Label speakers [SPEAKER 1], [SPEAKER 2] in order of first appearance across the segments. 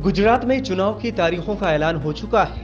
[SPEAKER 1] गुजरात में चुनाव की तारीखों का ऐलान हो चुका है।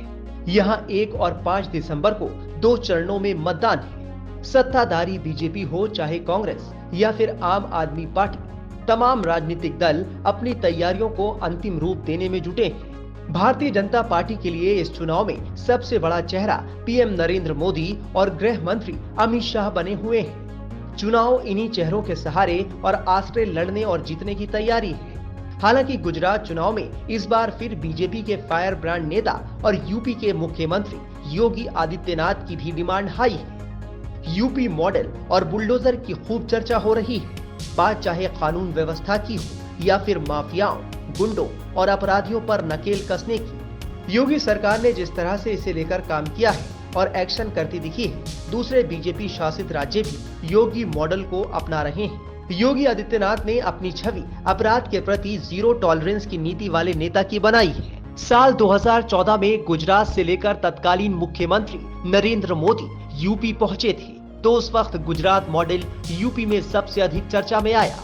[SPEAKER 1] यहां 1 और 5 दिसंबर को 2 चरणों में मतदान है। सत्ताधारी बीजेपी हो चाहे कांग्रेस या फिर आम आदमी पार्टी, तमाम राजनीतिक दल अपनी तैयारियों को अंतिम रूप देने में जुटे हैं। भारतीय जनता पार्टी के लिए इस चुनाव में सबसे बड़ा चेहरा पीएम नरेंद्र मोदी और गृह मंत्री अमित शाह बने हुए हैं। चुनाव इन्हीं चेहरों के सहारे और आश्रय लड़ने और जीतने की तैयारी है। हालांकि गुजरात चुनाव में इस बार फिर बीजेपी के फायर ब्रांड नेता और यूपी के मुख्यमंत्री योगी आदित्यनाथ की भी डिमांड हाई है। यूपी मॉडल और बुलडोजर की खूब चर्चा हो रही है। बात चाहे कानून व्यवस्था की हो या फिर माफियाओं, गुंडों और अपराधियों पर नकेल कसने की। योगी सरकार ने जिस तरह से इसे लेकर काम किया है और एक्शन करती दिखी है, दूसरे बीजेपी शासित राज्य भी योगी मॉडल को अपना रहे हैं। योगी आदित्यनाथ ने अपनी छवि अपराध के प्रति जीरो टॉलरेंस की नीति वाले नेता की बनाई है। साल 2014 में गुजरात से लेकर तत्कालीन मुख्यमंत्री नरेंद्र मोदी यूपी पहुंचे थे, तो उस वक्त गुजरात मॉडल यूपी में सबसे अधिक चर्चा में आया।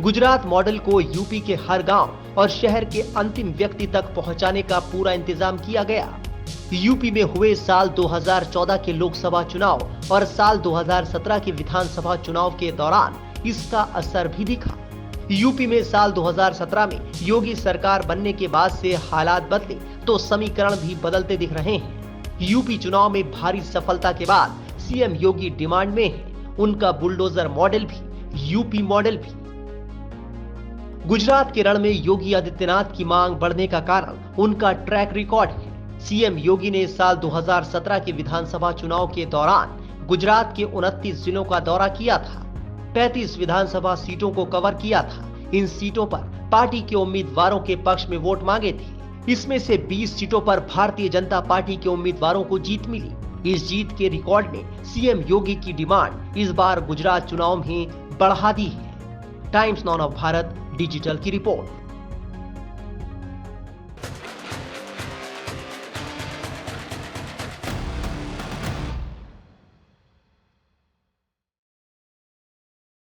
[SPEAKER 1] गुजरात मॉडल को यूपी के हर गांव और शहर के अंतिम व्यक्ति तक पहुंचाने का पूरा इंतजाम किया गया। यूपी में हुए साल 2014 के लोकसभा चुनाव और साल 2017 के विधानसभा चुनाव के दौरान इसका असर भी दिखा। यूपी में साल 2017 में योगी सरकार बनने के बाद से हालात बदले तो समीकरण भी बदलते दिख रहे हैं। यूपी चुनाव में भारी सफलता के बाद सीएम योगी डिमांड में है। उनका बुलडोजर मॉडल भी, यूपी मॉडल भी। गुजरात के रण में योगी आदित्यनाथ की मांग बढ़ने का कारण उनका ट्रैक रिकॉर्ड है। सीएम योगी ने साल 2017 के विधानसभा चुनाव के दौरान गुजरात के 29 जिलों का दौरा किया था। 35 विधानसभा सीटों को कवर किया था। इन सीटों पर पार्टी के उम्मीदवारों के पक्ष में वोट मांगे थे। इसमें से 20 सीटों पर भारतीय जनता पार्टी के उम्मीदवारों को जीत मिली। इस जीत के रिकॉर्ड में सीएम योगी की डिमांड इस बार गुजरात चुनाव में बढ़ा दी है। Times now of Bharat digital की रिपोर्ट।